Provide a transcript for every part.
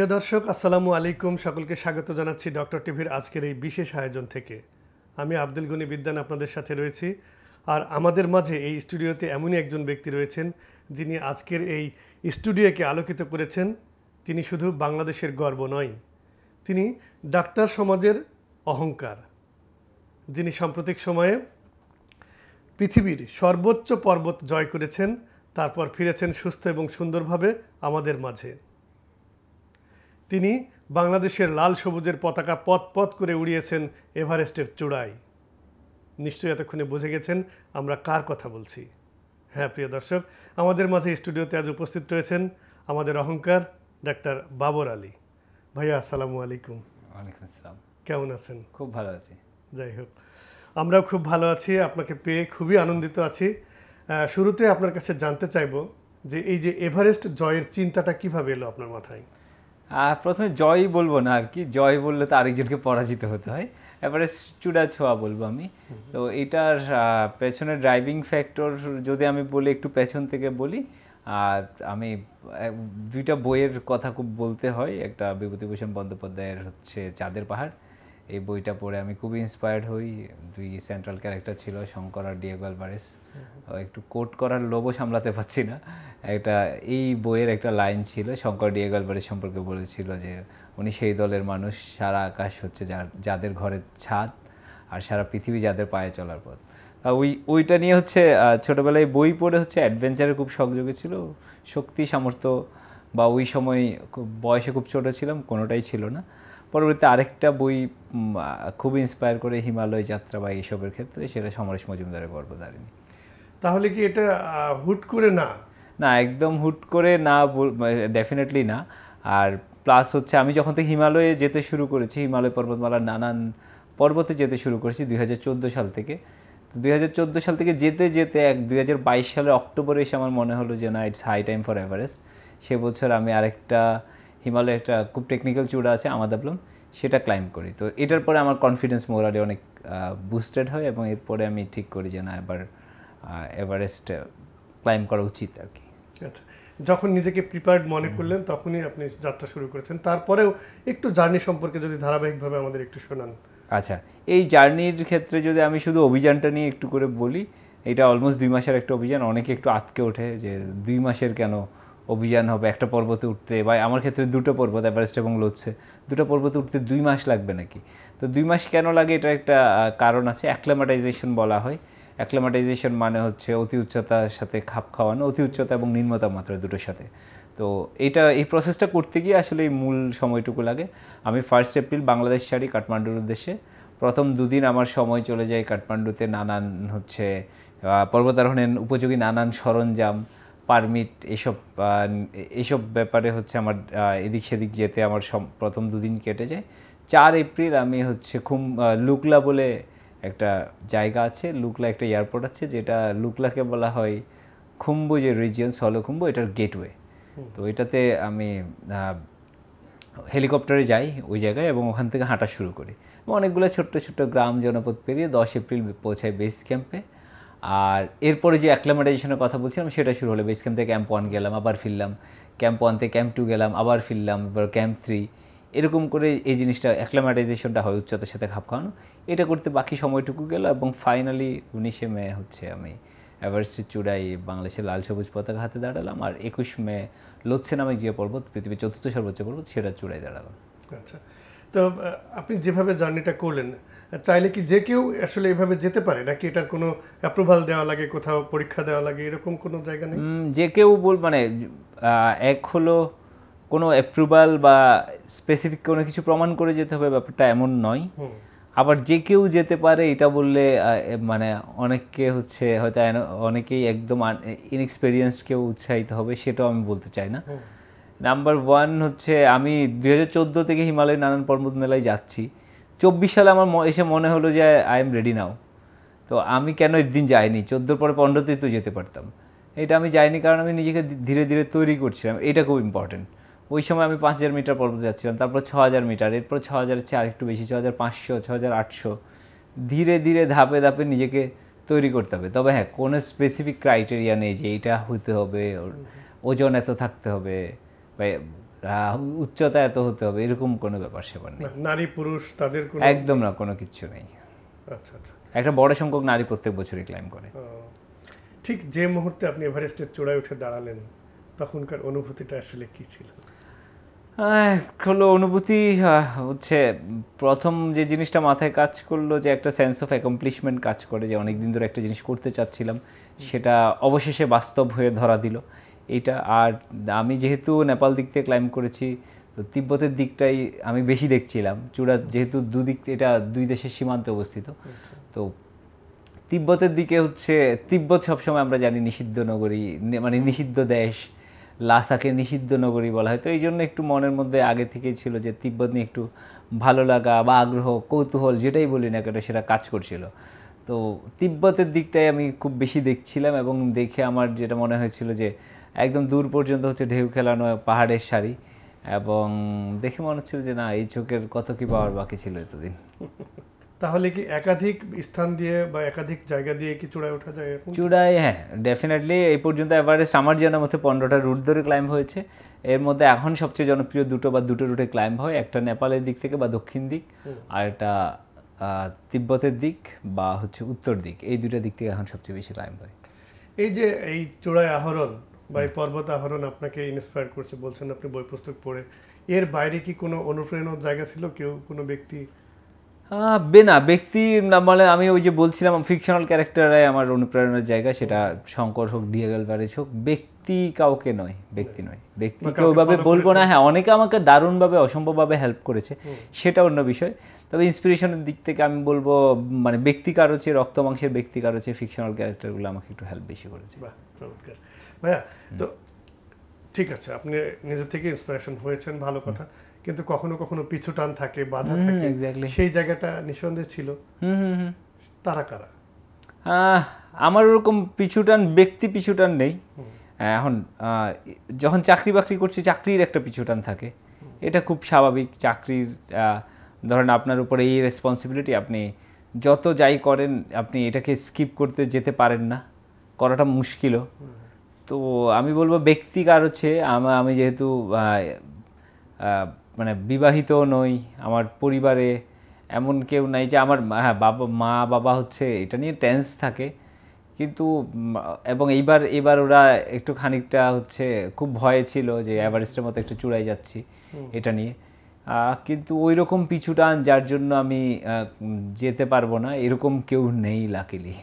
প্রিয় দর্শক আসসালামু আলাইকুম, সকলকে স্বাগত জানাচ্ছি ডক্টর টিভির আজকের এই বিশেষ আয়োজন থেকে। আমি আব্দুল গনি বিদ্যান আপনাদের সাথে রয়েছি। আর আমাদের মাঝে এই স্টুডিওতে এমনই একজন ব্যক্তি রয়েছেন যিনি আজকের এই স্টুডিওকে আলোকিত করেছেন। তিনি শুধু বাংলাদেশের গর্ব নয়, তিনি ডাক্তার সমাজের অহংকার, যিনি সাম্প্রতিক সময়ে পৃথিবীর সর্বোচ্চ পর্বত জয় করেছেন, তারপর ফিরেছেন সুস্থ এবং সুন্দরভাবে আমাদের মাঝে। তিনি বাংলাদেশের লাল সবুজের পতাকা পথ পথ করে উড়িয়েছেন এভারেস্টের চূড়ায়। নিশ্চয়ই এতক্ষণে বুঝে গেছেন আমরা কার কথা বলছি। হ্যাঁ প্রিয় দর্শক, আমাদের মাঝে স্টুডিওতে আজ উপস্থিত রয়েছেন আমাদের অহংকার ডাক্তার বাবর আলী। ভাইয়া আসসালামু আলাইকুম। ওয়ালাইকুম আসসালাম। কেমন আছেন? খুব ভালো আছি। যাই হোক, আমরাও খুব ভালো আছি, আপনাকে পেয়ে খুবই আনন্দিত আছি। শুরুতে আপনার কাছে জানতে চাইব যে এই যে এভারেস্ট জয়ের চিন্তাটা কিভাবে এলো আপনার মাথায়? প্রথমে জয় বলবো না আর কি, জয় বললে তো আরেকজনকে পরাজিত হতে হয়, এবারে চূড়া ছোঁয়া বলবো আমি। তো এটার পেছনে ড্রাইভিং ফ্যাক্টর যদি আমি বলি, একটু পেছন থেকে বলি। আর আমি দুইটা বইয়ের কথা খুব বলতে হয়। একটা বিভূতিভূষণ বন্দ্যোপাধ্যায়ের হচ্ছে চাঁদের পাহাড়, এই বইটা পড়ে আমি খুবই ইন্সপায়ার্ড হই। দুই সেন্ট্রাল ক্যারেক্টার ছিল, শঙ্কর আর ডিয়েগো আলভারেজ। একটু কোট করার লোভও সামলাতে পারছি না। এই বইয়ের একটা লাইন ছিল, শঙ্কর ডিয়েগো আলভারেজ সম্পর্কে বলেছিল যে উনি সেই দলের মানুষ, সারা আকাশ হচ্ছে যাদের ঘরের ছাদ, আর সারা পৃথিবী যাদের পায়ে চলার পথ। ওইটা নিয়ে হচ্ছে ছোটোবেলায় বই পড়ে হচ্ছে অ্যাডভেঞ্চারের খুব শখ জেগেছিল। শক্তি সামর্থ্য বা ওই সময় বয়সে খুব ছোটো ছিলাম, কোনোটাই ছিল না। পরবর্তীতে আরেকটা বই খুব ইন্সপায়ার করে হিমালয় যাত্রা বা এইসবের ক্ষেত্রে, সেটা সমরেশ মজুমদারের গর্ভধারিণী। তাহলে কি এটা হুট করে না? না, একদম হুট করে না, ডেফিনেটলি না। আর প্লাস হচ্ছে আমি যখন থেকে হিমালয়ে যেতে শুরু করেছি, হিমালয় পর্বতমালার নানান পর্বতে যেতে শুরু করেছি 2014 সাল থেকে। তো 2014 সাল থেকে যেতে যেতে 2022 সালের অক্টোবরে এসে আমার মনে হলো যে না, it's high time for Everest. সে বছর আমি আরেকটা হিমালয়ে একটা খুব টেকনিক্যাল চূড়া আছে আমাদাবলম, সেটা ক্লাইম্ব করি। তো এটার পরে আমার কনফিডেন্স মোরালি অনেক বুস্টেড হয়, এবং এরপরে আমি ঠিক করি যে না, এবার এভারেস্ট ক্লাইম্ব করা উচিত আর কি। আচ্ছা, যখন নিজেকে প্রিপেয়ার্ড মনে করলেন তখনই আপনি যাত্রা শুরু করেছেন। তারপরেও একটু জার্নি সম্পর্কে যদি ধারাবাহিকভাবে আমাদের একটু শোনান। আচ্ছা, এই জার্নির ক্ষেত্রে যদি আমি শুধু অভিযানটা নিয়ে একটু করে বলি, এটা অলমোস্ট 2 মাসের একটা অভিযান। অনেকে একটু আটকে ওঠে যে 2 মাসের কেন অভিযান হবে একটা পর্বতে উঠতে, বা আমার ক্ষেত্রে দুটো পর্বত, এভারেস্ট এবং লোৎসে, দুটো পর্বতে উঠতে 2 মাস লাগবে নাকি? তো 2 মাস কেন লাগে, এটা একটা কারণ আছে। অ্যাক্লামাটাইজেশন বলা হয়। অ্যাক্লামাটাইজেশন মানে হচ্ছে অতি উচ্চতার সাথে খাপ খাওয়ানো, অতি উচ্চতা এবং নিম্ন তাপমাত্রা দুটোর সাথে। তো এই প্রসেসটা করতে গিয়ে আসলে এই মূল সময়টুকু লাগে। আমি 1 এপ্রিল বাংলাদেশ ছাড়ি কাঠমান্ডুর উদ্দেশ্যে। প্রথম 2 দিন আমার সময় চলে যায় কাঠমান্ডুতে নানান হচ্ছে পর্বতারোহণের উপযোগী নানান সরঞ্জাম, পারমিট, এইসব ব্যাপারে হচ্ছে আমার এদিক সেদিক যেতে আমার প্রথম 2 দিন কেটে যায়। 4 এপ্রিল আমি হচ্ছে লুকলা বলে একটা জায়গা আছে, লুকলা একটা এয়ারপোর্ট আছে, যেটা লুকলাকে বলা হয় খুম্বু, যে রিজিয়ন সলখুম্বু, এটার গেটওয়ে। তো এটাতে আমি হেলিকপ্টারে যাই ওই জায়গায়, এবং ওখান থেকে হাঁটা শুরু করি। অনেকগুলো ছোট্ট ছোট্ট গ্রাম জনপদ পেরিয়ে 10 এপ্রিল পৌঁছাই বেস ক্যাম্পে। আর এরপরে যে অ্যাক্লামাটাইজেশনের কথা বলছিলাম, সেটা শুরু হলো। বেস ক্যাম্প থেকে ক্যাম্প 1 গেলাম, আবার ফিরলাম, ক্যাম্প 1 থেকে ক্যাম্প 2 গেলাম, আবার ফিরলাম, এবার ক্যাম্প 3, এরকম করে এই জিনিসটা অ্যাক্লামাটাইজেশনটা হয়, উচ্চতার সাথে খাপ খাওয়ানো। এটা করতে বাকি সময়টুকু গেল, এবং ফাইনালি 19 মে হচ্ছে আমি এভারেস্টের চূড়ায় বাংলাদেশের লাল সবুজ পতাকা হাতে দাঁড়ালাম। আর 21 মে লোৎসে নামে যে পর্বত, পৃথিবীর 4র্থ সর্বোচ্চ পর্বত, সেটা চূড়ায় দাঁড়ালাম। আচ্ছা, তো আপনি যেভাবে জার্নিটা করলেন, চাইলে কি যে কেউ আসলে এভাবে যেতে পারে, নাকি এটার কোনো অ্যাপ্রুভাল দেওয়া লাগে, কোথাও পরীক্ষা দেওয়া লাগে, এরকম কোনো জায়গা নেই? যে কেউ মানে এক হলো কোনো অ্যাপ্রুভাল বা স্পেসিফিক কোনো কিছু প্রমাণ করে যেতে হবে, ব্যাপারটা এমন নয়। আবার যে কেউ যেতে পারে এটা বললে মানে অনেককে হচ্ছে হয়তো অনেকেই একদম ইনএক্সপেরিয়েন্স কেউ উৎসাহিত হবে, সেটাও আমি বলতে চাই না। নাম্বার 1 হচ্ছে আমি 2014 থেকে হিমালয়ের নানান পর্বত মেলায় যাচ্ছি। 24 সালে আমার এসে মনে হলো যে আই এম রেডি নাও। তো আমি কেন একদিন যাইনি? 14 পরে 15তেই তো যেতে পারতাম। এটা আমি যাইনি কারণ আমি নিজেকে ধীরে ধীরে তৈরি করছিলাম। এটা খুব ইম্পর্টেন্ট। ওই সময় আমি 5000 মিটার পর্বত যাচ্ছিলাম, তারপর 6000 মিটার, এরপর 6000-এর চেয়ে আরেকটু বেশি, 6500, 6800। ধীরে ধীরে ধাপে ধাপে নিজেকে তৈরি করতে হবে। তবে হ্যাঁ, কোনো স্পেসিফিক ক্রাইটেরিয়া নেই যে এইটা হতে হবে, ওজন এত থাকতে হবে, বা উচ্চতা এত হতে হবে এরকম কোনো ব্যাপার সেবার নেই। নারী পুরুষ তাদের কোনো একদম না, কোনো কিছু নেই। আচ্ছা আচ্ছা। একটা বড় সংখ্যক নারী প্রত্যেক বছরই ক্লাইম করে। ঠিক যে মুহূর্তে আপনি এভারেস্টের চূড়ায় উঠে দাঁড়ালেন তখনকার অনুভূতিটা আসলে কি ছিল? হলো অনুভূতি হচ্ছে প্রথম যে জিনিসটা মাথায় কাজ করলো যে একটা সেন্স অফ অ্যাকমপ্লিশমেন্ট কাজ করে, যে অনেক দিন ধরে একটা জিনিস করতে চাচ্ছিলাম সেটা অবশেষে বাস্তব হয়ে ধরা দিল এইটা। আর আমি যেহেতু নেপাল দিক থেকে ক্লাইম্ব করেছি, তো তিব্বতের দিকটাই আমি বেশি দেখছিলাম। চূড়া যেহেতু দুদিক, এটা দুই দেশের সীমান্তে অবস্থিত, তো তিব্বতের দিকে হচ্ছে, তিব্বত সবসময় আমরা জানি নিষিদ্ধ নগরী, মানে নিষিদ্ধ দেশ, লাসাকে নিষিদ্ধ নগরী বলা হয়। তো এই জন্য একটু মনের মধ্যে আগে থেকেই ছিল যে তিব্বত নিয়ে একটু ভালো লাগা বা আগ্রহ, কৌতূহল যেটাই বলি না কেন সেটা কাজ করছিল। তো তিব্বতের দিকটাই আমি খুব বেশি দেখছিলাম এবং দেখে আমার যেটা মনে হয়েছিল যে একদম দূর পর্যন্ত হচ্ছে ঢেউ খেলানো পাহাড়ের সারি, এবং দেখে মনে হচ্ছিল যে না, এই চোখের কত কি পাওয়ার বাকি ছিল এতদিন। তাহলে কি একাধিক স্থান দিয়ে বা একাধিক জায়গা দিয়ে কি চূড়ায় ওঠা যায় এখন? চূড়ায় হ্যাঁ, ডেফিনেটলি এই পর্যন্ত এভারেস্ট আমার জানার মধ্যে 15টা রুট ধরে ক্লাইম্ব হয়েছে। এর মধ্যে এখন সবচেয়ে জনপ্রিয় দুটো রুটে ক্লাইম্ব হয়, একটা নেপালের দিক থেকে বা দক্ষিণ দিক, আর একটা তিব্বতের দিক বা হচ্ছে উত্তর দিক। এই দুটো দিক থেকে এখন সবচেয়ে বেশি ক্লাইম্ব হয়। এই যে এই চূড়ায় আহরণ বা এই পর্বত আহরণ আপনাকে ইন্সপায়ার করছে বলছেন আপনি বই পুস্তক পড়ে, এর বাইরে কি কোনো অনুপ্রেরণার জায়গা ছিল, কেউ কোনো ব্যক্তি? না, ব্যক্তি না, মানে আমি ওই যে বলছিলাম ফিকশনাল ক্যারেক্টারাই আমার অনুপ্রেরণার জায়গা, সেটা শঙ্কর হোক, ডিএল ব্যারেজ হোক, ব্যক্তি কাউকে নয়, ব্যক্তি নয়, ব্যক্তিকে ওইভাবে বলবো না। হ্যাঁ, অনেকে আমাকে দারুণভাবে অসম্ভবভাবে হেল্প করেছে, সেটা অন্য বিষয়। তবে ইন্সপিরেশনের দিক থেকে আমি বলবো মানে ব্যক্তি কারো চেয়ে, রক্ত মাংসের ব্যক্তি কারো চেয়ে ফিকশনাল ক্যারেক্টারগুলো আমাকে একটু হেল্প বেশি করেছে। বাহ, চমৎকার ভাইয়া। তো ঠিক আছে, আপনি নিজে থেকে ইন্সপিরেশন হয়েছেন, ভালো কথা, কিন্তু কখনো কখনো পিছু টান থাকে, বাধা থাকে, সেই জায়গাটা নিঃসন্দেহে ছিল। তারা কারা? আমার ওরকম পিছুটান, ব্যক্তি পিছুটান নেই। এখন যখন চাকরি বাকরি করছি, চাকরির একটা পিছুটান থাকে, এটা খুব স্বাভাবিক। চাকরির ধরেন আপনার উপরে এই রেসপন্সিবিলিটি, আপনি যত যাই করেন আপনি এটাকে স্কিপ করতে যেতে পারেন না, করাটা মুশকিলও। তো আমি বলবো ব্যক্তি কার হচ্ছে, আমি যেহেতু মানে বিবাহিত নই, আমার পরিবারে এমন কেউ নাই যে আমার মা বাবা হচ্ছে এটা নিয়ে টেন্স থাকে, কিন্তু এবং এবার ওরা একটু খানিকটা হচ্ছে খুব ভয়ে ছিল যে এভারেস্টের মতো একটু চূড়ায় যাচ্ছি এটা নিয়ে, কিন্তু ওই রকম পিছুটান যার জন্য আমি যেতে পারবো না এরকম কেউ নেই লাকিলি।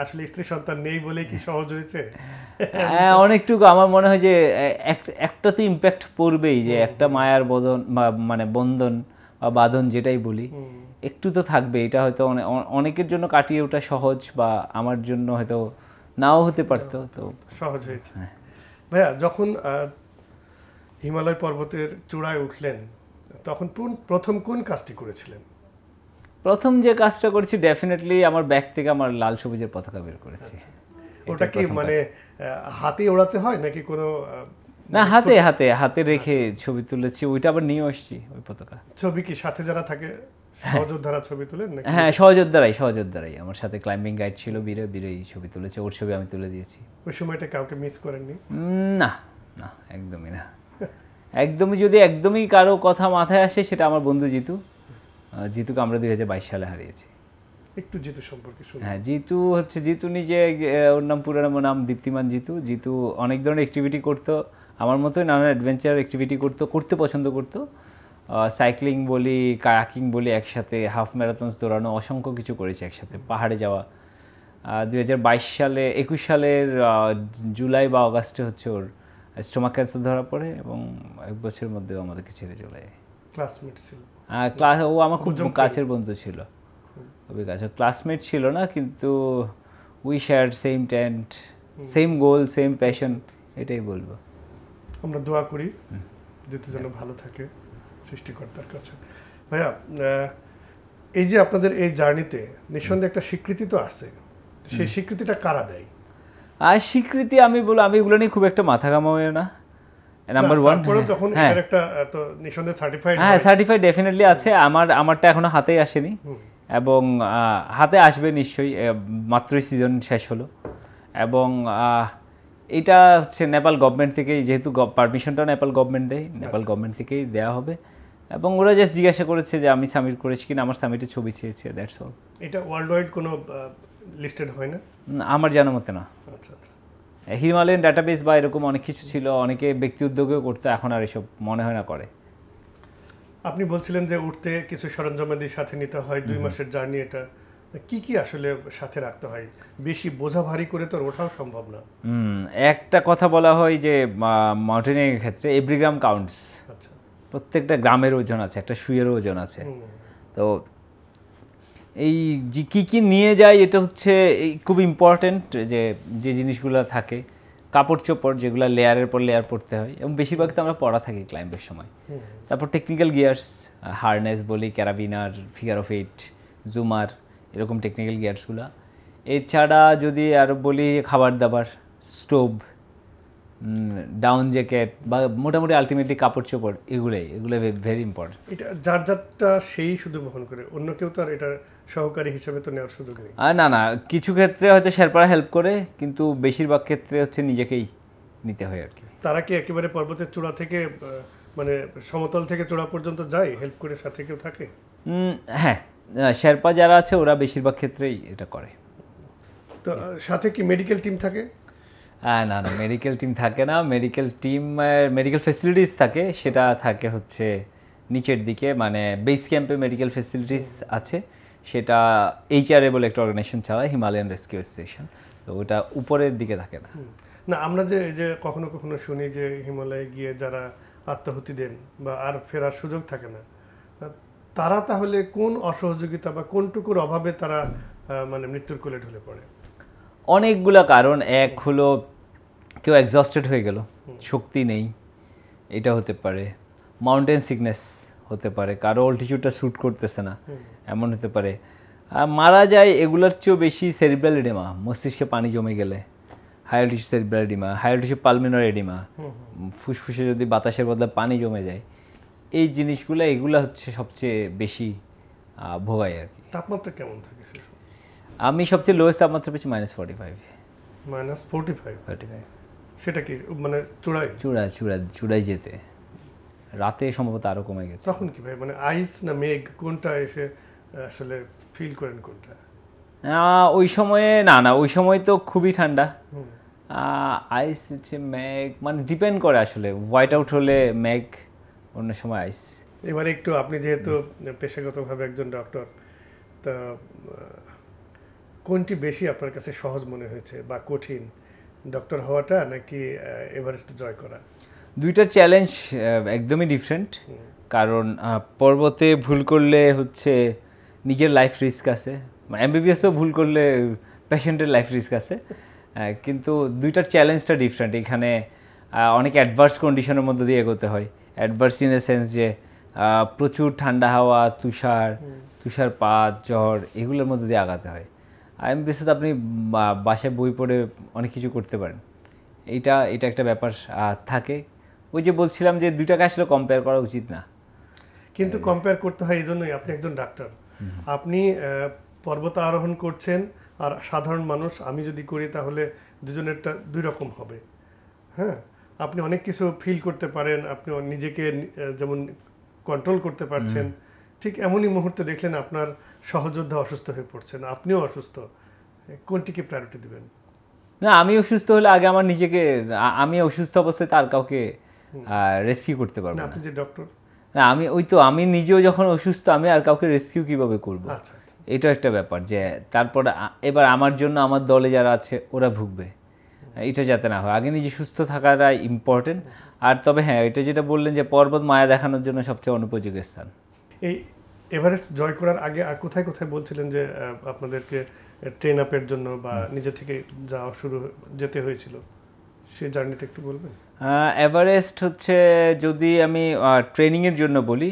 আসলে স্ত্রী সন্তান নেই বলে কি সহজ হয়েছে? অনেকটুকু আমার মনে হয় যে একটা তো ইম্প্যাক্ট পড়বেই, যে একটা মায়ার মানে বন্ধন বা বাঁধন যেটাই বলি, একটু তো থাকবে। এটা হয়তো অনেকের জন্য কাটিয়ে ওঠা সহজ, বা আমার জন্য হয়তো নাও হতে পারতো। তো সহজ হয়েছে। ভাইয়া, যখন হিমালয় পর্বতের চূড়ায় উঠলেন তখন প্রথম কোন কাজটি করেছিলেন? প্রথম যে কাজটা করেছি ডেফিনেটলি আমার ব্যাগ থেকে আমার লাল সবুজের পতাকা বের করেছি। ওটা কি মানে হাতে ওড়াতে হয় নাকি কোনো? না, হাতে রেখে ছবি তুলেছি, ওইটা আবার নিয়ে আসছি ওই পতাকা। ছবি কি সাথে যারা থাকে সহযোদ্ধারা ছবি তুলেন নাকি? হ্যাঁ, সহযোদ্ধারাই আমার সাথে ক্লাইম্বিং গাইড ছিল, বীরেই ছবি তুলেছে, ওর ছবি আমি তুলে দিয়েছি। ওই সময়টা কাউকে মিস করেননি? না, একদমই না। যদি একদমই কারো কথা মাথায় আসে সেটা আমার বন্ধু জিতুকে আমরা 2022 সালে হারিয়েছি। একটু জিতু সম্পর্কে শুনুন। হ্যাঁ, জিতু নিজে, ওর নাম পুরো নাম দীপ্তিমান জিতু অনেক ধরনের অ্যাক্টিভিটি করতো, আমার মতোই নানান অ্যাডভেঞ্চার অ্যাক্টিভিটি করতে পছন্দ করতো। সাইক্লিং বলি, কায়াকিং বলি, একসাথে হাফ ম্যারাথনস দৌড়ানো, অসংখ্য কিছু করেছে একসাথে, পাহাড়ে যাওয়া। 2021 সালের জুলাই বা অগাস্টে হচ্ছে ওর স্টোমাক ক্যান্সার ধরা পড়ে, এবং 1 বছরের মধ্যে আমাদেরকে ছেড়ে চলে যায়। ক্লাসমেট ছিল? ও আমার খুব কাছের বন্ধু ছিল, খুবই কাছে। ক্লাসমেট ছিল না, কিন্তু we share same tent, same goal, same passion, এটাই বলবো। আমরা দোয়া করি যেতে যেন ভালো থাকে সৃষ্টিকর্তার কাছে। ভাইয়া, এই যে আপনাদের এই জার্নিতে নিঃসন্দেহে একটা স্বীকৃতি তো আছে, সেই স্বীকৃতিটা কারা দেয়? আর স্বীকৃতি আমি এগুলো নিয়ে খুব একটা মাথা ঘামাই না। নাম্বার 1, তখন একটা তো নিঃসন্দেহে সার্টিফাইড। হ্যাঁ, সার্টিফাইড ডেফিনেটলি আছে। আমারটা এখনো হাতেই আসেনি, এবং হাতে আসবে নিশ্চয়ই, মাত্রই সিজন শেষ হলো। এবং এটা হচ্ছে নেপাল গভর্নমেন্ট থেকেই, যেহেতু পারমিশনটা নেপাল গভর্নমেন্ট দেয়, নেপাল গভর্নমেন্ট থেকেই দেওয়া হবে। এবং ওরা জাস্ট জিজ্ঞাসা করেছে যে আমি সাবমিট করেছি কিনা, আমার সাবমিটের ছবি চেয়েছে, দ্যাটস অল। এটা ওয়ার্ল্ড ওয়াইড কোনো লিস্টেড হয় না? আমার জানা মতে না। আচ্ছা আচ্ছা। হিমালয়ান ডাটাবেস বা এরকম অনেক কিছু ছিল, অনেকে ব্যক্তি উদ্যোগেও করতো, এখন আর এসব মনে হয় না করে। আপনি বলছিলেন যে উঠতে কিছু সরঞ্জামাদি সাথে নিতে হয়, 2 মাসের জার্নি, এটা কি কি আসলে সাথে রাখতে হয়? বেশি বোঝা ভারী করে তো ওঠাও সম্ভব না। একটা কথা বলা হয় যে মাউন্টেনিং এর ক্ষেত্রে এভরি গ্রাম কাউন্টস। আচ্ছা। প্রত্যেকটা গ্রামের ওজন আছে, একটা শুয়েরও ওজন আছে। তো এই যে কী কী নিয়ে যায় এটা হচ্ছে খুব ইম্পর্টেন্ট, যে যে জিনিসগুলো থাকে, কাপড় চোপড় যেগুলো লেয়ারের পর লেয়ার পরতে হয়, এবং বেশিরভাগ তো আমরা পরা থাকি ক্লাইম্বের সময়। তারপর টেকনিক্যাল গিয়ার্স, হারনেস বলি, ক্যারাবিনার, ফিগার অফ 8, জুমার, এরকম টেকনিক্যাল গিয়ার্সগুলো। এছাড়া যদি আরও বলি খাবার দাবার, স্টোভ, ডাউন জ্যাকেট, বা মোটামুটি আলটিমেটলি কাপড় চোপড়, এগুলো ভেরি ইম্পর্টেন্ট। এটা যার যারটা সেই শুধু বহন করে, অন্য কেউ তো আর এটা সহকারী হিসেবে তো নেওয়ার সুযোগ নেই? না না, কিছু ক্ষেত্রে হয়তো শেরপারা হেল্প করে, কিন্তু বেশিরভাগ ক্ষেত্রে হচ্ছে নিজেকেই নিতে হয় আর কি। তারা কি একেবারে পর্বতের চূড়া থেকে মানে সমতল থেকে চূড়া পর্যন্ত যায়, হেল্প করে সাথে কেউ থাকে? হ্যাঁ, শেরপা যারা আছে ওরা বেশিরভাগ ক্ষেত্রেই এটা করে। তো সাথে কি মেডিকেল টিম থাকে? না না, মেডিকেল টিম থাকে না। মেডিকেল ফেসিলিটিস থাকে, সেটা থাকে হচ্ছে নিচের দিকে, মানে বেস ক্যাম্পে মেডিকেল ফেসিলিটিস আছে, সেটা HRA বলে একটা অর্গানাইজেশন চালায়, হিমালয়ান রেস্কিউ অ্যাসোসিয়েশন। তো ওটা উপরের দিকে থাকে না। না, আমরা যে এই যে কখনো কখনো শুনি যে হিমালয়ে গিয়ে যারা আত্মাহুতি দেন বা আর ফেরার সুযোগ থাকে না, তারা তাহলে কোন অসহযোগিতা বা কোনটুকুর অভাবে তারা মানে মৃত্যুর কোলে ঢলে পড়ে? অনেকগুলো কারণ। এক হলো কেউ এক্সস্টেড হয়ে গেল, শক্তি নেই, এটা হতে পারে। মাউন্টেন সিকনেস হতে পারে, কারো অল্টিটিউডটা শ্যুট করতেছে না, এমন হতে পারে। মারা যায় এগুলোর চেয়েও বেশি সেরিব্রাল এডিমা, মস্তিষ্কে পানি জমে গেলে, high altitude cerebral oedema, high altitude pulmonary oedema, ফুসফুসে যদি বাতাসের বদলে পানি জমে যায়, এই জিনিসগুলো এগুলো হচ্ছে সবচেয়ে বেশি ভোগায় আর কি। তাপমাত্রা কেমন থাকে সে সময়? আমি সবচেয়ে লোয়েস্ট তাপমাত্রা পেয়েছি -45। -45? সেটা কি মানে চূড়ায়? চূড়ায় যেতে রাতে সম্ভবত আরো কমে গেছে। তখন কি ভাই, মানে আইস না মেঘ, কোনটা এসে আসলে ফিল করেন কোনটা? ওই সময়ে না, ওই সময় তো খুবই ঠান্ডা। আইস হচ্ছে মেঘ, মানে ডিপেন্ড করে আসলে। হোয়াইট আউট হলে মেঘ, অন্য সময় আইস। এবারে একটু আপনি যেহেতু পেশাগতভাবে একজন ডক্টর, তা কোনটি বেশি আপনার কাছে সহজ মনে হয়েছে বা কঠিন, ডক্টর হওয়াটা নাকি এভারেস্ট জয় করা? দুইটার চ্যালেঞ্জ একদমই ডিফারেন্ট। কারণ পর্বতে ভুল করলে হচ্ছে নিজের লাইফ রিস্ক আছে, MBBSও ভুল করলে পেশেন্টের লাইফ রিস্ক আছে, কিন্তু দুইটার চ্যালেঞ্জটা ডিফারেন্ট। এখানে অনেক অ্যাডভার্স কন্ডিশনের মধ্যে দিয়ে এগোতে হয়। অ্যাডভার্স ইন এ সেন্স যে প্রচুর ঠান্ডা হাওয়া, তুষারপাত, ঝড়, এগুলোর মধ্যে দিয়ে আগাতে হয়। MBBS তো আপনি বাসায় বই পড়ে অনেক কিছু করতে পারেন। এটা একটা ব্যাপার থাকে। ওই যে বলছিলাম যে দুইটাকে আসলে কম্পেয়ার করা উচিত না, কিন্তু কম্পেয়ার করতে হয়। এই জন্যই আপনি একজন ডাক্তার, আপনি পর্বত আরোহণ করছেন, আর সাধারণ মানুষ আমি যদি করি তাহলে দুজনেরটা দুই রকম হবে। হ্যাঁ, আপনি অনেক কিছু ফিল করতে পারেন, আপনি নিজেকে যেমন কন্ট্রোল করতে পারছেন, ঠিক এমনই মুহূর্তে দেখলেন আপনার সহযোদ্ধা অসুস্থ হয়ে পড়ছেন, আপনিও অসুস্থ, কোনটিকে প্রায়োরিটি দিবেন? না, আমি অসুস্থ হলে আগে আমার নিজেকে, আমি অসুস্থ অবস্থায় তার কাউকে রেস্কিউ করতে পারবো না। আপনি যে ডক্টর। না, আমি নিজেও যখন অসুস্থ, আমি আর কাউকে রেস্কিউ কিভাবে করব? আচ্ছা, এটা একটা ব্যাপার যে তারপর এবার আমার জন্য আমার দলে যারা আছে ওরা ভুগবে, এটা যাতে না হয়। আগে নিজে সুস্থ থাকাটা ইম্পর্টেন্ট। আর তবে হ্যাঁ, এটা যেটা বললেন যে পর্বত মায়া দেখানোর জন্য সবচেয়ে অনুপযোগী স্থান। এই এভারেস্ট জয় করার আগে আর কোথায় কোথায় বলছিলেন যে আপনাদেরকে ট্রেন আপের জন্য বা নিজে থেকে যাওয়া যেতে হয়েছিল, সেই জার্নিটা একটু বলবেন? এভারেস্ট হচ্ছে, যদি আমি ট্রেনিংয়ের জন্য বলি,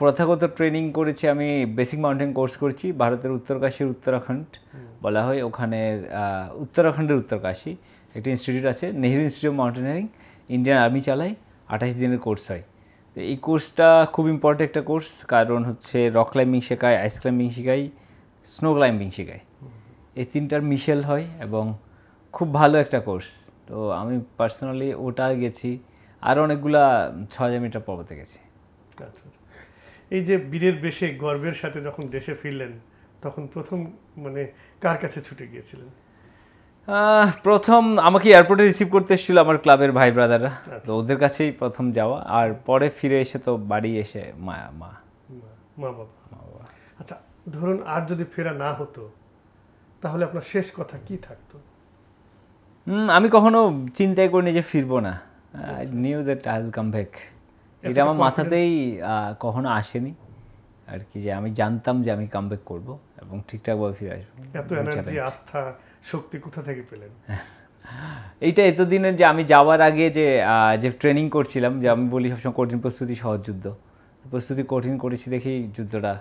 প্রথাগত ট্রেনিং করেছি আমি। বেসিক মাউন্টেন কোর্স করেছি ভারতের উত্তরকাশীর উত্তরাখণ্ড বলা হয়, ওখানে উত্তরাখণ্ডের উত্তরকাশী একটা ইনস্টিটিউট আছে, Nehru institute of mountaineering, Indian army চালায়, 28 দিনের কোর্স হয়। তো এই কোর্সটা খুব ইম্পর্টেন্ট একটা কোর্স, কারণ হচ্ছে রক ক্লাইম্বিং শেখায়, আইস ক্লাইম্বিং শেখায়, স্নো ক্লাইম্বিং শেখায়, এই তিনটার মিশেল হয় এবং খুব ভালো একটা কোর্স। তো আমি পার্সোনালি ওটা গেছি, আর অনেকগুলা 6000 মিটার পর্বতে গেছি। আচ্ছা আচ্ছা। এই যে বীরের বেশে গর্বের সাথে যখন দেশে ফিরলেন, তখন প্রথম মানে কার কাছে ছুটে গিয়েছিলেন? প্রথম আমাকে এয়ারপোর্টে রিসিভ করতে এসেছিল আমার ক্লাবের ভাই ব্রাদাররা, তো ওদের কাছেই প্রথম যাওয়া, আর পরে ফিরে এসে তো বাড়ি এসে মা বাবা। আচ্ছা, ধরুন আর যদি ফেরা না হতো, তাহলে আপনার শেষ কথা কি থাকতো? আমি কখনো চিন্তাই করিনি যে ফিরবো না। I knew that I will come back. এটা আমার মাথাতেই কখনো আসেনি আর কি, যে আমি জানতাম যে আমি কাম ব্যাক করবো এবং ঠিকঠাকভাবে ফিরে আসবো। এত এনার্জি, আস্থা, শক্তি কোথা থেকে পেলেন? এইটা এতদিনের যে আমি যাওয়ার আগে যে ট্রেনিং করছিলাম, যে আমি বলি সবসময় কঠিন প্রস্তুতি সহজ যুদ্ধ, প্রস্তুতি কঠিন করেছি দেখেই যুদ্ধটা।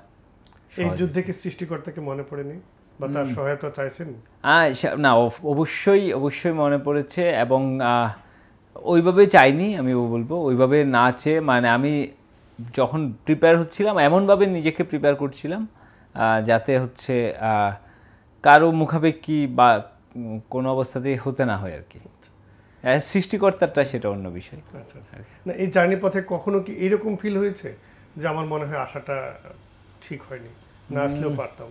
এই যুদ্ধে কি সৃষ্টিকর্তাকে মনে পড়েনি বা তার সহায়তা চাইছেন? না, অবশ্যই মনে পড়েছে, এবং ওইভাবে চাইনি, আমি বলবো ওইভাবে না চেয়ে, মানে আমি যখন প্রিপেয়ার হচ্ছিলাম এমনভাবে নিজেকে প্রিপেয়ার করছিলাম যাতে হচ্ছে কারো মুখাপেক্ষি বা কোনো অবস্থাতেই হতে না হয় আর কি। সৃষ্টিকর্তারটা সেটা অন্য বিষয়। আচ্ছা আচ্ছা। না, এই জার্নি পথে কখনো কি এরকম ফিল হয়েছে যে আমার মনে হয় আশাটা ঠিক হয়নি, না আসলেও পারতাম?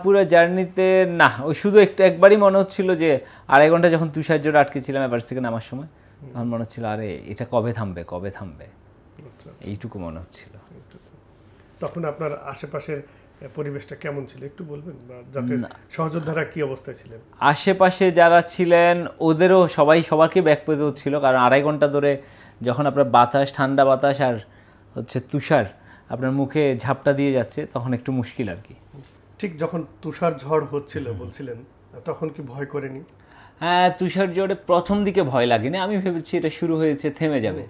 পুরো জার্নিতে না, ওই শুধু একবারই মনে হচ্ছিল যে 2.5 ঘন্টা যখন তুষার জোরে আটকেছিলাম এভারেস্ট থেকে নামার সময়, তখন মনে হচ্ছিল আরে এটা কবে থামবে, এইটুকু মনে হচ্ছিল। তখন আপনার আশেপাশের পরিবেশটা কেমন ছিল একটু বলবেন, বা যাতে সহযোদ্ধারা কি অবস্থায় ছিলেন? আশেপাশে যারা ছিলেন ওদেরও সবাইকে ব্যাক পেতে হচ্ছিল, কারণ 2.5 ঘন্টা ধরে যখন আপনার বাতাস, ঠান্ডা বাতাস আর হচ্ছে তুষার আপনার মুখে ঝাপটা দিয়ে যাচ্ছে, তখন একটু মুশকিল আর কি। ঠিক যখন তুষার ঝড় হচ্ছিল বলছিলেন, তখন কি ভয় করেনি? হ্যাঁ, তুষার ঝড়ে প্রথম দিকে ভয় লাগেনি, আমি ভেবেছি এটা শুরু হয়েছে থেমে যাবে,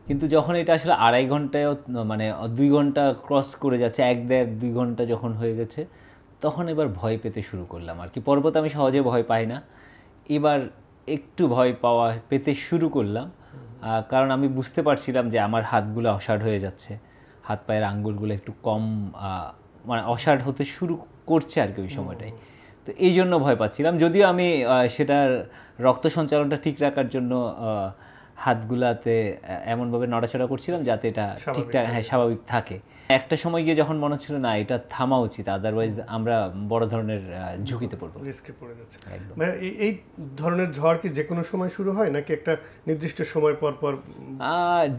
কিন্তু যখন এটা আসলে 2.5 ঘন্টায় মানে 2 ঘন্টা ক্রস করে যাচ্ছে, 1-1.5-2 ঘন্টা যখন হয়ে গেছে, তখন এবার ভয় পেতে শুরু করলাম আর কি। পর্বত আমি সহজে ভয় পাই না, এবার একটু ভয় পেতে শুরু করলাম, কারণ আমি বুঝতে পারছিলাম যে আমার হাতগুলো অসাড় হয়ে যাচ্ছে, হাত পায়ের আঙ্গুলগুলো একটু কম মানে অসাড় হতে শুরু করছে আর কি ওই সময়টাই। তো এই জন্য ভয় পাচ্ছিলাম, যদিও আমি সেটার রক্ত সঞ্চালনটা ঠিক রাখার জন্য হাতগুলাতে এমনভাবে নড়াচড়া করছিলাম যাতে এটা ঠিকঠাক স্বাভাবিক থাকে। একটা সময় গিয়ে যখন মনে হচ্ছিল না এটা থামা উচিত, আদারওয়াইজ আমরা বড় ধরনের ঝুঁকিতে পড়বো, রিস্কে পড়ে যাচ্ছে। মানে এই ধরনের ঝড় কি যে কোনো সময় শুরু হয় নাকি একটা নির্দিষ্ট সময় পর পর?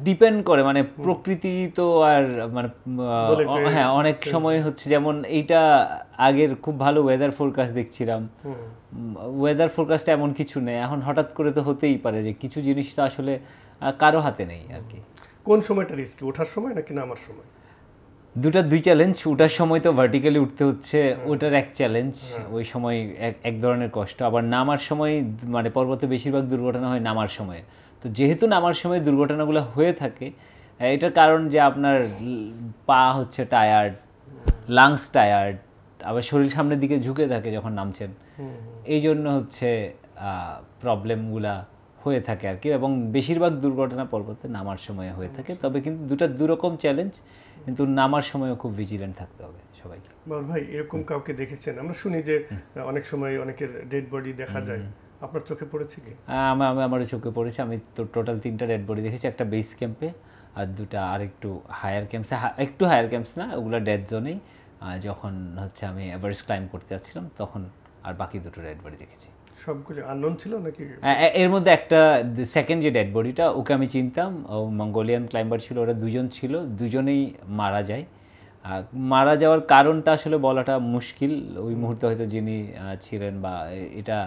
ডিপেন্ড করে, মানে প্রকৃতি তো আর মানে হ্যাঁ, অনেক সময় হচ্ছে, যেমন এইটা আগের খুব ভালো ওয়েদার ফোরকাস্ট দেখছিলাম, ওয়েদার ফোরকাস্টে এমন কিছু নেই, এখন হঠাৎ করে তো হতেই পারে যে কিছু জিনিস তো আসলে কারো হাতে নেই আর কি। কোন সময়টা রিস্কি, ওঠার সময় নাকি নামার সময়? দুই চ্যালেঞ্জ। ওঠার সময় তো ভার্টিক্যালি উঠতে হচ্ছে, ওটার এক চ্যালেঞ্জ, ওই সময় এক ধরনের কষ্ট। আবার নামার সময় মানে পর্বতে বেশিরভাগ দুর্ঘটনা হয় নামার সময়, তো যেহেতু নামার সময় দুর্ঘটনাগুলো হয়ে থাকে, এটার কারণ যে আপনার পা হচ্ছে টায়ার্ড, লাংস টায়ার্ড, আবার শরীর সামনের দিকে ঝুঁকে থাকে যখন নামছেন, এই জন্য হচ্ছে প্রবলেমগুলা হয়ে থাকে আর কি। এবং বেশিরভাগ দুর্ঘটনা পর্বতে নামার সময় হয়ে থাকে, তবে কিন্তু দুরকম চ্যালেঞ্জ, কিন্তু নামার সময়ও খুব ভিজিলেন্ট থাকতে হবে সবাইকে। ভাই, এরকম কাউকে দেখেছেন? আমরা শুনি যে অনেক সময় অনেকের ডেড বডি দেখা যায়, আপনার চোখে পড়েছে কি? আমার চোখে পড়েছে। আমি তো টোটাল 3টা ডেড বডি দেখেছি, একটা বেস ক্যাম্পে আর 2টা আর একটু হায়ার ক্যাম্পসে, একটু হায়ার ক্যাম্পস না, ওগুলো ডেড জোনেই, যখন হচ্ছে আমি এভারেস্ট ক্লাইম্ব করতে যাচ্ছিলাম তখন, আর বাকি 2টো ডেড বডি দেখেছি। সবগুলো আননোন ছিল নাকি? এর মধ্যে একটা সেকেন্ড যে ডেড বডিটা, ওকে আমি চিনতাম, ও মঙ্গোলিয়ান ক্লাইম্বার ছিল, ওরা 2জন ছিল, 2জনেই মারা যায়। মারা যাওয়ার কারণটা আসলে বলাটা মুশকিল, ওই মুহূর্তে হয়তো যিনি ছিলেন বা এটা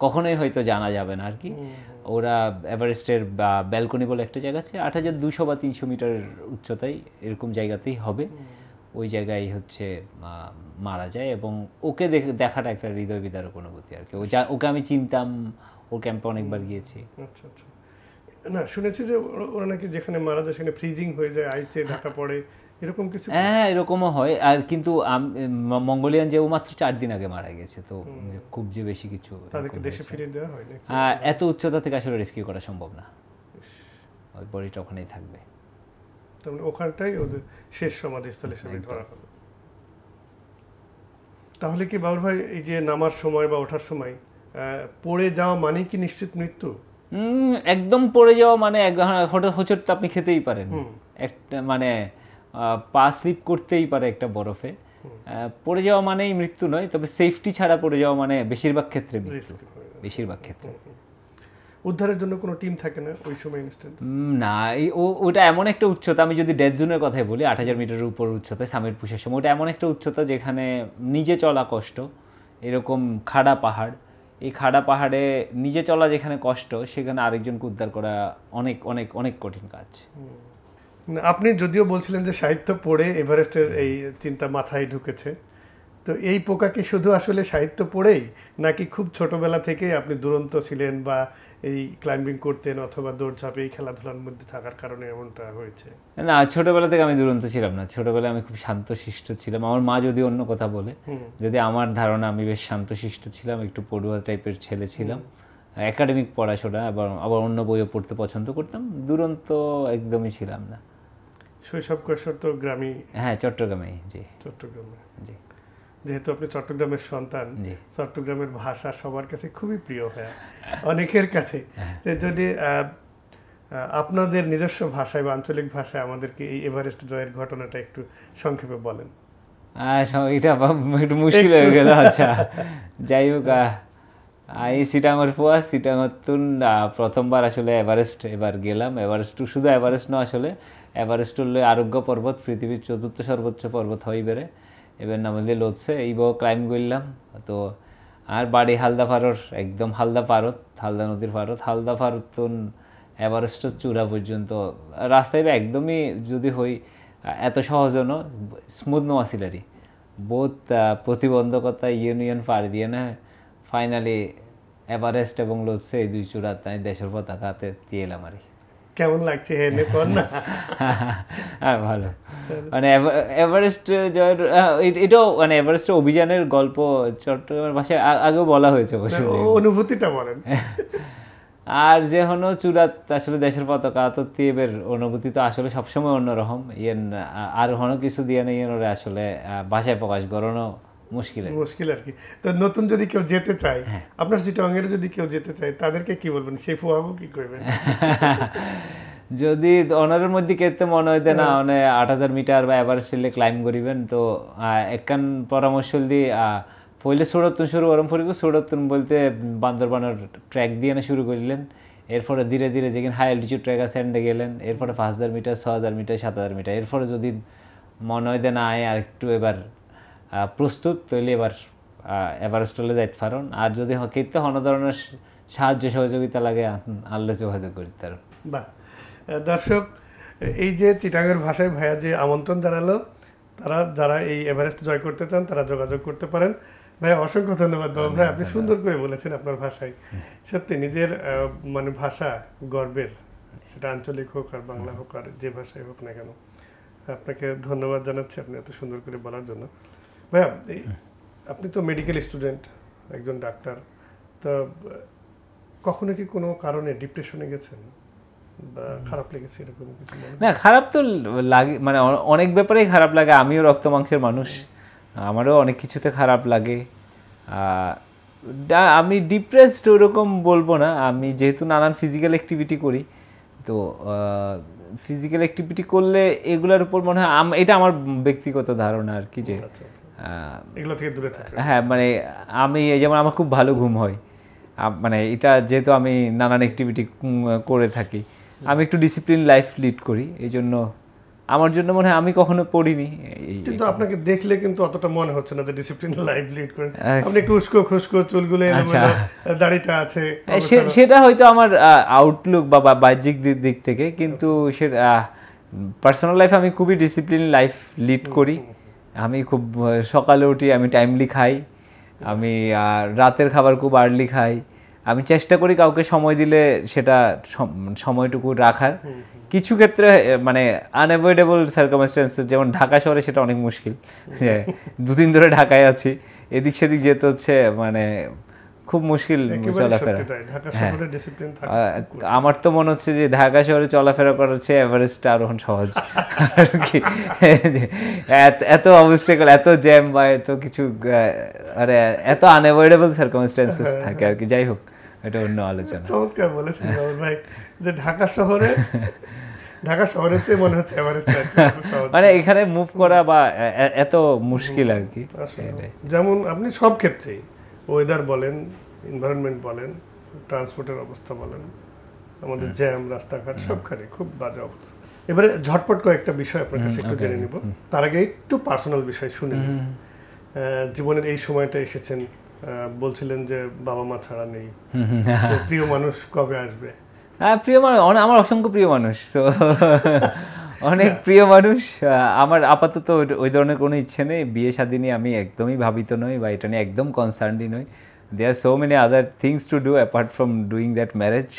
কখনোই হয়তো জানা যাবে না আর কি। ওরা এভারেস্টের ব্যালকনি বলে একটা জায়গা আছে, 8200 বা 300 মিটার উচ্চতায়, এরকম জায়গাতেই হবে, ওই জায়গায় হচ্ছে মারা যায়। এবং ওকে দেখাটা একটা হৃদয় বিদারক অনুভূতি আর কি। ওকে আমি চিনতাম, ওর ক্যাম্পে অনেকবার গিয়েছি। আচ্ছা আচ্ছা। না, শুনেছি যে ওরা নাকি যেখানে মারা যায় সেখানে ফ্রিজিং হয়ে যায়, আইচে ঢাকা পড়ে, এরকম কিছু? হ্যাঁ, এরকমও হয়। আর কিন্তু মঙ্গোলিয়ান যে ও মাত্র 4 দিন আগে মারা গেছে, তো খুব যে বেশি কিছু তাদেরকে দেশে ফিরিয়ে দেওয়া হয় না? এত উচ্চতা থেকে আসলে রেস্কিউ করা সম্ভব না, ওই বডিটা ওখানেই থাকবে। তার মানে ওখানটাই ওদের শেষ সমাধিস্থল হিসেবে ধরা হলো। তাহলে কি বাবুল ভাই, এই যে নামার সময় বা ওঠার সময় পড়ে যাওয়া মানেই কি নিশ্চিত মৃত্যু? একদম পড়ে যাওয়া মানে হোঁচট তো আপনি খেতেই পারেন, একটা মানে পা স্লিপ করতেই পারে একটা বরফে। পড়ে যাওয়া মানেই মৃত্যু নয়, তবে সেফটি ছাড়া পড়ে যাওয়া মানে বেশিরভাগ ক্ষেত্রে মৃত্যু, বেশিরভাগ ক্ষেত্রে। উদ্ধারের জন্য কোনো টিম থাকে না ওই সময় ইনস্ট্যান্ট? না, ওটা এমন একটা উচ্চতা, আমি যদি ডেড জোনের কথাই বলি, 8000 মিটারের উপর উচ্চতায় সামিট পুষের সময়, ওটা এমন একটা উচ্চতা যেখানে নিজে চলা কষ্ট, এরকম খাড়া পাহাড়, এই খাড়া পাহাড়ে নিজে চলা যেখানে কষ্ট, সেখানে আরেকজনকে উদ্ধার করা অনেক অনেক অনেক কঠিন কাজ। আপনি যদিও বলছিলেন যে সাহিত্য পড়ে এভারেস্টের এই চিন্তা মাথায় ঢুকেছে, তো এই পোকা কি শুধু আসলে সাহিত্য পড়েই, নাকি খুব ছোটবেলা থেকে আপনি দুরন্ত ছিলেন বা এই ক্লাইম্বিং করতেন অথবা দৌড়ঝাঁপ এই খেলাধুলার মধ্যে থাকার কারণে এমনটা হয়েছে? না, ছোটবেলা থেকে আমি দুরন্ত ছিলাম না, ছোটবেলায় আমি খুব শান্তশিষ্ট ছিলাম। আমার মা যদি অন্য কথা বলে, যদি আমার ধারণা আমি বেশ শান্তশিষ্ট ছিলাম, একটু পড়ুয়া টাইপের ছেলে ছিলাম, একাডেমিক পড়াশোনা আবার অন্য বইও পড়তে পছন্দ করতাম, দুরন্ত একদমই ছিলাম না। শৈশব কৈশোর তো গ্রামে? হ্যাঁ, চট্টগ্রামেই। জি, চট্টগ্রামে। জি। যেহেতু আপনি চট্টগ্রামের সন্তান, চট্টগ্রামের ভাষা সবার কাছে খুবই প্রিয় হয়, অনেকের কাছে। যদি আপনাদের নিজস্ব ভাষায় বা আঞ্চলিক ভাষায় আমাদেরকে এই এভারেস্ট জয়ের ঘটনাটা একটু সংক্ষেপে বলেন। এটা একটু মুশকিল হয়ে গেল। আচ্ছা, যাই হোক, এই সিটাঙর ফুয়া, সিটাঙর তুন প্রথমবার আসলে এভারেস্ট এবার গেলাম। এভারেস্ট শুধু এভারেস্ট নয়, আসলে এভারেস্ট হলে আরোগ্য পর্বত, পৃথিবীর 4র্থ সর্বোচ্চ পর্বত হয়ে বেড়ে, এবার নাম হলে লোদছে, এই বউ ক্লাইম্ব করলাম। তো আর বাড়ি হালদা পারর, একদম হালদা পারত, হালদা নদীর পারত, হালদা পারত তুন এভারেস্টের চূড়া পর্যন্ত রাস্তায় একদমই যদি হই এত সহজও ন, স্মুথ নো আসিলারি, বহুত প্রতিবন্ধকতা ইউনিয়ন পাড়ি দিয়ে না ফাইনালি এভারেস্ট এবং লোদছে এই দুই চূড়া তাই দেশের পতাকা হাতে দিয়ে এলাম। আর কেমন লাগছে হেনে পর না? হ্যাঁ, ভালো। মানে এভারেস্ট জয়ের এটাও মানে এভারেস্টের অভিযানের গল্প চট্টগ্রামের ভাষায় আগেও বলা হয়েছে, অনুভূতিটা বলেন। আর যে হনো চূড়াত আসলে দেশের পতাকা তো তিয়েবের অনুভূতি তো আসলে সবসময় অন্যরকম। আর হনো কিছু দিয়ে নেই ওরা আসলে ভাষায় প্রকাশ করানো মুশকিল আর কি। তো নতুন যদি কেউ যেতে চায়, আপনার চিটাগংয়ের যদি কেউ যেতে চায়, তাদেরকে কি বলবেন? সে ফুয়াবো কি করবেন? যদি অনারের মধ্যে কেতে মনে হইতে না মানে 8000 মিটার বা এভারেস্ট হিলে ক্লাইম্ব করিবেন, তো একখান পরামর্শ দিয়ে পहिले ষোড়ত্তন শুরু গরম পড়িব। ষোড়ত্তন বলতে বান্দরবানের ট্র্যাক দিয়ে না শুরু করলেন, এরপরে ধীরে ধীরে যেখানে হাই অ্যালটিটিউড ট্র্যাক আছে এন্ডে গেলেন, এরপরে 5000 মিটার, 6000 মিটার, 7000 মিটার, এরপরে যদি মনে হইতে না আয় আর একটু এবার প্রস্তুত, তাহলে এবার এভারেস্ট হলে যাইতে পারেন। আর যদি হকিতে কোনো ধরনের সাহায্য সহযোগিতা লাগে, আল্লাহ যোগাযোগ করতে পারেন। বাহ, দর্শক, এই যে চিটাগংয়ের ভাষায় ভাইয়া যে আমন্ত্রণ জানালো, যারা এই এভারেস্ট জয় করতে চান তারা যোগাযোগ করতে পারেন। ভাইয়া অসংখ্য ধন্যবাদ। বাবা ভাই, আপনি সুন্দর করে বলেছেন আপনার ভাষায়। সত্যি নিজের মানে ভাষা গর্বের, সেটা আঞ্চলিক হোক আর বাংলা হোক আর যে ভাষায় হোক না কেন। আপনাকে ধন্যবাদ জানাচ্ছি আপনি এত সুন্দর করে বলার জন্য। ভাইয়া, আপনি তো মেডিকেল স্টুডেন্ট, একজন ডাক্তার, তো কখনো কি কোনো কারণে ডিপ্রেশনে গেছেন বা খারাপ লেগেছে এরকম কিছু? না, খারাপ তো লাগে, মানে অনেক ব্যাপারেই খারাপ লাগে। আমিও রক্ত মাংসের মানুষ, আমারও অনেক কিছুতে খারাপ লাগে। আমি ডিপ্রেসড ওরকম বলবো না। আমি যেহেতু নানান ফিজিক্যাল অ্যাক্টিভিটি করি, তো ফিজিক্যাল অ্যাক্টিভিটি করলে এগুলোর উপর মনে হয়, এটা আমার ব্যক্তিগত ধারণা আর কি, যে এগুলো থেকে দূরে থাকে। হ্যাঁ, মানে আমি যেমন আমার খুব ভালো ঘুম হয়, মানে এটা যেহেতু আমি নানান অ্যাক্টিভিটি করে থাকি, আমি একটু ডিসিপ্লিন লাইফ লিড করি, এই জন্য আমার জন্য মনে হয় আমি কখনো পড়িনি। কিন্তু আপনাকে দেখলে কিন্তু অতটা মনে হচ্ছে না যে ডিসিপ্লিন লাইফ লিড করেন। আপনি একটু উস্কো খুস্কো, চুলগুলো এলোমেলো, দাড়িটা আছে, সেটা হয়তো আমার আউটলুক বা বাহ্যিক দিক থেকে, কিন্তু পার্সোনাল লাইফ আমি খুবই ডিসিপ্লিন লাইফ লিড করি। আমি খুব সকালে উঠি, আমি টাইমলি খাই, আমি রাতের খাবার খুব আর্লি খাই, আমি চেষ্টা করি কাউকে সময় দিলে সেটা সময়টুকু রাখার। কিছু ক্ষেত্রে মানে আনঅ্যাভয়েডেবল সার্কামস্টেন্সেস, যেমন ঢাকা শহরে সেটা অনেক মুশকিল, 2 দিন ধরে ঢাকায় আছি, এদিক সেদিক যেতে হচ্ছে, মানে খুব মুশকিল একেবারে চলাফেরা। সত্যি তাই, ঢাকা শহরে ডিসিপ্লিন থাকা খুব কঠিন। আমার তো মনে হচ্ছে যে ঢাকা শহরে চলাফেরা করার চেয়ে এভারেস্ট আরোহণ সহজ আর কি। এত অবস্টাকেল, এত জ্যাম বা এত কিছু আরে এত আনঅ্যাভয়েডেবল সার্কামস্ট্যান্সেস থাকে আর কি। যাই হোক, এটা অন্য আলোচনা। চমৎকার বলেছেন বাবুল ভাই, যে ঢাকা শহরের চেয়ে মনে হচ্ছে এভারেস্ট সহজ। মানে এখানে মুভ করা বা এত মুশকিল আর কি। যেমন আপনি সব ক্ষেত্রেই, ওয়েদার বলেন, এনভায়রনমেন্ট বলেন, ট্রান্সপোর্টের অবস্থা বলেন, আমাদের জ্যাম, রাস্তাঘাট সবখানে খুব বাজে অবস্থা। এবারে ঝটপট কয়েকটা বিষয় আপনার কাছে একটু জেনে নিব। তার আগে একটু পার্সোনাল বিষয় শুনে নিন। জীবনের এই সময়টা এসেছেন, বলছিলেন যে বাবা মা ছাড়া নেই, তো প্রিয় মানুষ কবে আসবে? প্রিয় মানুষ আমার অসংখ্য প্রিয় মানুষ, তো অনেক প্রিয় মানুষ আমার। আপাতত ওই ধরনের কোনো ইচ্ছে নেই। বিয়ে শাদী নিয়ে আমি একদমই ভাবিত নই বা এটা নিয়ে একদম কনসার্নই নই। There so many other things to do apart from doing that marriage.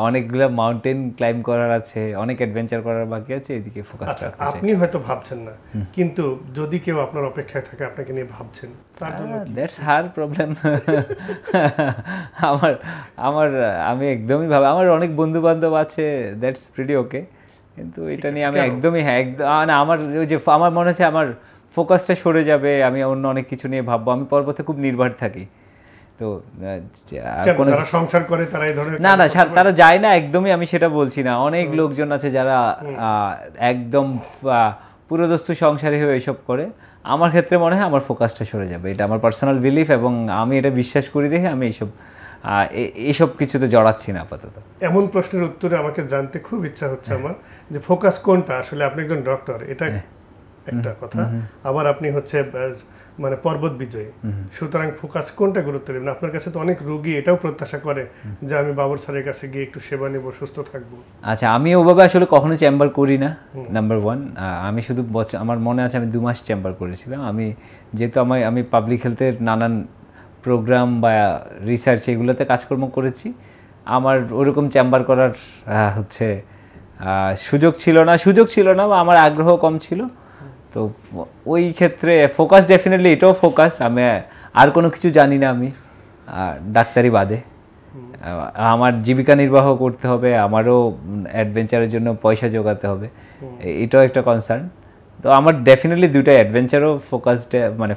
অনেকগুলো মাউন্টেন ক্লাইম্ব করার আছে, অনেক অ্যাডভেঞ্চার করার বাকি আছে, এদিকে ফোকাস রাখতে চাই। আপনি হয়তো ভাবছেন না, কিন্তু যদি কেউ আপনার অপেক্ষায় থাকে, আপনাকে নিয়ে ভাবছেন, তার জন্য দ্যাটস হার প্রবলেম। আমি একদমই ভাবি, আমার অনেক বন্ধু বান্ধব আছে, দ্যাটস প্রিটি ওকে, কিন্তু এটা নিয়ে আমি একদমই আমার ওই যে আমার মনে হচ্ছে আমার ফোকাসটা সরে যাবে, আমি অন্য অনেক কিছু নিয়ে ভাববো। আমি পর্বতে খুব নির্ভর থাকি, তো যারা সংসার করে তারা এই ধরনের না তারা যায় না একদমই, আমি সেটা বলছি না। অনেক লোকজন আছে যারা একদম পুরোদস্তু সংসারী হয়ে এসব করে। আমার ক্ষেত্রে মনে হয় আমার ফোকাসটা সরে যাবে, এটা আমার পার্সোনাল বিলিফ, এবং আমি এটা বিশ্বাস করি দেখে আমি এইসব কিছুতে জড়াচ্ছি না আপাতত। এমন প্রশ্নের উত্তরে আমাকে জানতে খুব ইচ্ছা হচ্ছে আমার, যে ফোকাস কোনটা? আসলে আপনি একজন ডক্টর, এটা একটা কথা, আবার আপনি হচ্ছে মানে পর্বত বিজয়ী, সুতরাং ফোকাস কোনটা গুরুত্ব দেবেন? আপনার কাছে তো অনেক রোগী এটাও প্রত্যাশা করে যে আমি বাবর স্যারের কাছে গিয়ে একটু সেবা নেব, সুস্থ থাকবো। আচ্ছা, আমি ওভাবে আসলে কখনো চেম্বার করি না, নাম্বার ওয়ান। আমি শুধু আমার মনে আছে আমি 2 মাস চেম্বার করেছিলাম। যেহেতু আমি পাবলিক হেলথের নানান প্রোগ্রাম বা রিসার্চ এগুলোতে কাজকর্ম করেছি, আমার ওরকম চেম্বার করার হচ্ছে সুযোগ ছিল না বা আমার আগ্রহ কম ছিল। তো ওই ক্ষেত্রে ফোকাস ডেফিনেটলি, এটাও ফোকাস। আমি আর কোনো কিছু জানি না, আমি ডাক্তারি বাদে আমার জীবিকা নির্বাহ করতে হবে, আমারও অ্যাডভেঞ্চারের জন্য পয়সা জোগাতে হবে, এটাও একটা কনসার্ন। তো আমার ডেফিনেটলি দুইটা অ্যাডভেঞ্চারও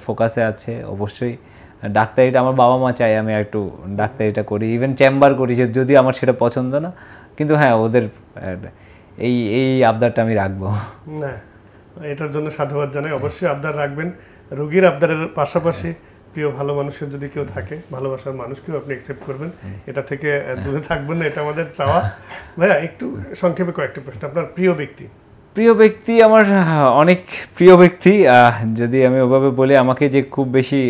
ফোকাসে আছে অবশ্যই। ডাক্তারিটা আমার বাবা মা চাই আমি একটু ডাক্তারিটা করি, ইভেন চেম্বার করি, যদি আমার সেটা পছন্দ না, কিন্তু হ্যাঁ ওদের এই আবদারটা আমি রাখবো না। এটার জন্য সাধুবাদ জানাই, অবশ্যই আবদার রাখবেন। রোগীর আবদারের পাশাপাশি প্রিয় ভালো মানুষের যদি কেউ থাকে, ভালোবাসার মানুষকেও আপনি অ্যাকসেপ্ট করবেন, এটা থেকে দূরে থাকবেন না, এটা আমাদের চাওয়া। ভাইয়া একটু সংক্ষেপে কয়েকটা প্রশ্ন। আপনার প্রিয় ব্যক্তি? আমার অনেক প্রিয় ব্যক্তি, যদি আমি ওভাবে বলি, আমাকে যে খুব বেশি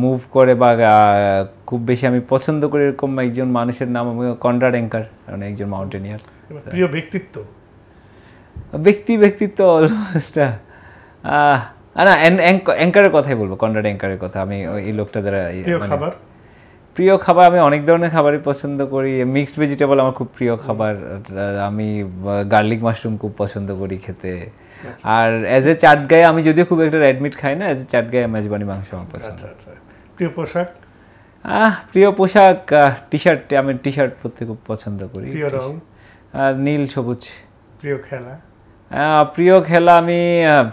মুভ করে বা খুব বেশি আমি পছন্দ করি এরকম একজন মানুষের নাম কনরাড অ্যাঙ্কার, একজন মাউন্টেনিয়ার। প্রিয় ব্যক্তিত্ব অলমোস্ট না, অ্যাঙ্কারের কথাই বলবো, কনরাড অ্যাঙ্কারের কথা। আমি এই লোকটা দ্বারা প্রিয় খাবার আমি অনেক ধরনের খাবারই পছন্দ করি। মিক্সড ভেজিটেবল আমার খুব প্রিয় খাবার। আমি গার্লিক মাশরুম খুব পছন্দ করি খেতে। আর অ্যাজ এ চাট গায়ে, আমি যদিও খুব একটা রেড মিট খাই না, অ্যাজ এ চাট গায়ে মেজবানি মাংস আমার পছন্দ। প্রিয় পোশাক টি-শার্ট, আমি টি-শার্ট পরতে খুব পছন্দ করি। নীল সবুজ। প্রিয় খেলা আমি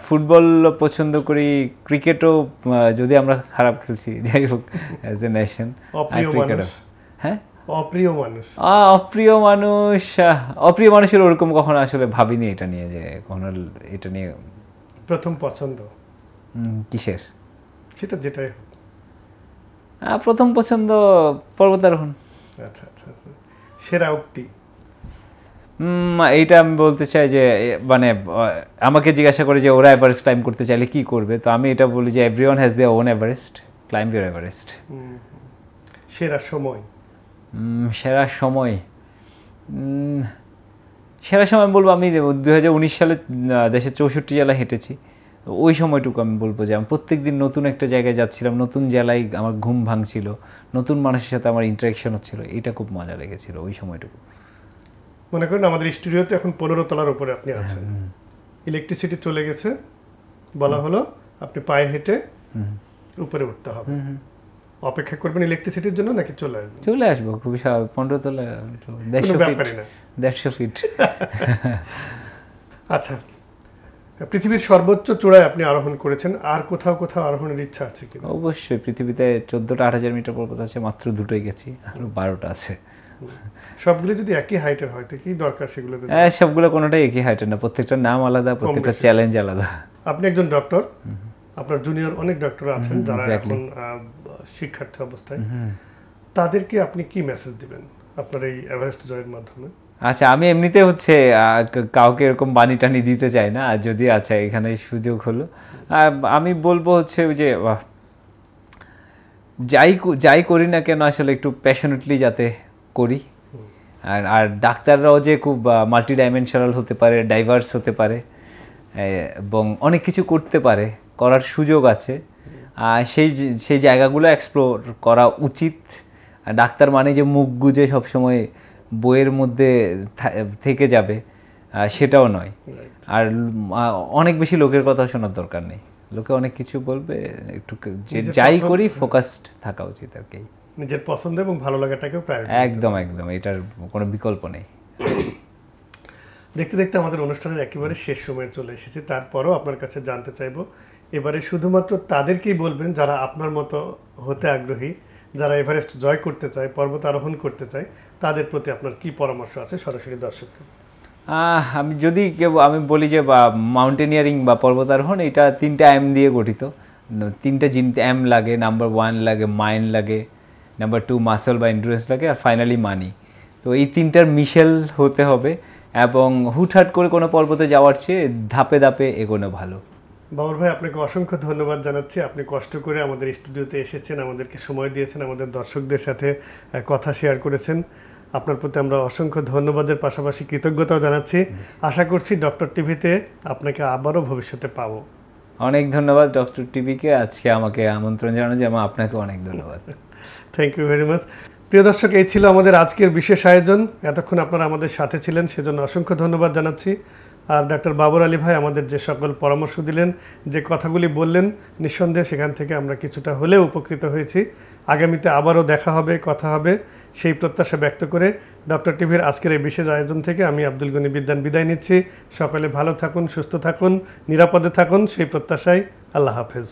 ফুটবল পছন্দ করি, ক্রিকেটও, যদি আমরা খারাপ খেলছি, যাই হোক অ্যাজ এ নেশন। হ্যাঁ, অপ্রিয় মানুষের ওরকম কখনো আসলে ভাবিনি এটা নিয়ে, যে কখনো এটা নিয়ে। প্রথম পছন্দ কিসের? সেটা যেটাই হোক। প্রথম পছন্দ পর্বতারোহণ। আচ্ছা, সেরা উক্তি? এইটা আমি বলতে চাই যে, মানে আমাকে জিজ্ঞাসা করে যে ওরা এভারেস্ট ক্লাইম্ব করতে চাইলে কি করবে, তো আমি এটা বলি যে everyone has their own Everest, climb your Everest. সেরা সময়? সেরা সময় বলবো আমি 2019 সালে দেশের 64 জেলা হেঁটেছি। ওই সময়টুকু আমি বলবো যে আমি প্রত্যেকদিন নতুন একটা জায়গায় যাচ্ছিলাম, নতুন জেলায় আমার ঘুম ভাঙছিল, নতুন মানুষের সাথে আমার ইন্টারাকশন হচ্ছিল, এটা খুব মজা লেগেছিল ওই সময়টুকু। মনে করেন আমাদের স্টুডিওতে এখন 15 তলার উপরে আপনি আছেন, ইলেকট্রিসিটি চলে গেছে, বলা হলো আপনি পায়ে হেঁটে উপরে উঠতে হবে, অপেক্ষা করবেন ইলেকট্রিসিটির জন্য নাকি চলে আসবেন? চলে আসবো খুবই স্বাভাবিক, 15 তলা, কোনো 150 ফিট, ব্যাপারই না। 150 ফিট। আচ্ছা, পৃথিবীর সর্বোচ্চ চূড়ায় আপনি আরোহণ করেছেন, আর কোথাও কোথাও আরোহণের ইচ্ছা আছে কি? অবশ্যই, পৃথিবীতে 14টা 8000 মিটার পর্বত আছে, মাত্র 2টোই গেছি, আরো 12টা আছে। সবগুলো যদি একই হাইটের হয় তো কি দরকার সেগুলোতে? সবগুলো কোনোটাই একই হাইটের না, প্রত্যেকটার নাম আলাদা, প্রত্যেকটা চ্যালেঞ্জ আলাদা। আপনি একজন ডক্টর, আপনার জুনিয়র অনেক ডক্টর আছেন যারা এখন শিক্ষার্থী অবস্থায়, তাদেরকে আপনি কি মেসেজ দিবেন আপনার এই এভারেস্ট জয়ের মাধ্যমে? আচ্ছা, আমি এমনিতে হচ্ছে কাউকে এরকম বাণী টানি দিতে চাই না, আর যদি আচ্ছা এখানে সুযোগ হলো আমি বলবো হচ্ছে যে যাই করি না কেন আসলে একটু প্যাশনেটলি যাতে করি। আর ডাক্তাররাও যে খুব মাল্টি ডাইমেনশনাল হতে পারে, ডাইভার্স হতে পারে, এবং অনেক কিছু করতে পারে, করার সুযোগ আছে, সেই জায়গাগুলো এক্সপ্লোর করা উচিত। ডাক্তার মানে যে মুখ গুজে সবসময় বইয়ের মধ্যে থেকে যাবে সেটাও নয়। আর অনেক বেশি লোকের কথা শোনার দরকার নেই, লোকে অনেক কিছু বলবে, একটু যাই করি ফোকাসড থাকা উচিত আর কি। নিজের পছন্দ এবং ভালো লাগাটাকেও প্রায়োরিটি। একদম, এটার কোনো বিকল্প নেই। দেখতে দেখতে আমাদের অনুষ্ঠানের একেবারে শেষ সময় চলে এসেছে, তারপরও আপনার কাছে জানতে চাইবো, এবারে শুধুমাত্র তাদেরকেই বলবেন যারা আপনার মতো হতে আগ্রহী, যারা এভারেস্ট জয় করতে চায়, পর্বত আরোহণ করতে চায়, তাদের প্রতি আপনার কি পরামর্শ আছে সরাসরি দর্শককে? আমি বলি যে মাউন্টেনিয়ারিং বা পর্বতারোহণ, এটা 3টা এম দিয়ে গঠিত। 3টা এম লাগে। নাম্বার 1 লাগে মাইন্ড লাগে, নাম্বার 2 মাসল বা এন্ডুরেন্স লাগে, আর ফাইনালি মানি। তো এই 3টার মিশেল হতে হবে, এবং হুটহাট করে কোনো পর্বতে যাওয়ার চেয়ে ধাপে ধাপে এগোনো ভালো। বাবর ভাই, আপনাকে অসংখ্য ধন্যবাদ জানাচ্ছি। আপনি কষ্ট করে আমাদের স্টুডিওতে এসেছেন, আমাদেরকে সময় দিয়েছেন, আমাদের দর্শকদের সাথে কথা শেয়ার করেছেন। আপনার প্রতি আমরা অসংখ্য ধন্যবাদের পাশাপাশি কৃতজ্ঞতাও জানাচ্ছি। আশা করছি ডক্টর টিভিতে আপনাকে আবারও ভবিষ্যতে পাবো। অনেক ধন্যবাদ ডক্টর টিভিকে আজকে আমাকে আমন্ত্রণ জানানোর জন্য। আপনাকে অনেক ধন্যবাদ। Thank you very much. প্রিয় দর্শক, এই ছিল আমাদের আজকের বিশেষ আয়োজন। এতক্ষণ আপনারা আমাদের সাথে ছিলেন, সেজন্য অসংখ্য ধন্যবাদ জানাচ্ছি। আর ডাক্তার বাবর আলী ভাই আমাদের যে সকল পরামর্শ দিলেন, যে কথাগুলি বললেন, নিঃসন্দেহে সেখান থেকে আমরা কিছুটা হলেও উপকৃত হয়েছি। আগামীতে আবারও দেখা হবে, কথা হবে, সেই প্রত্যাশা ব্যক্ত করে ডক্টর টিভির আজকের এই বিশেষ আয়োজন থেকে আমি আব্দুল গনি বিদ্যান বিদায় নিচ্ছি। সকলে ভালো থাকুন, সুস্থ থাকুন, নিরাপদে থাকুন, সেই প্রত্যাশায় আল্লাহ হাফেজ।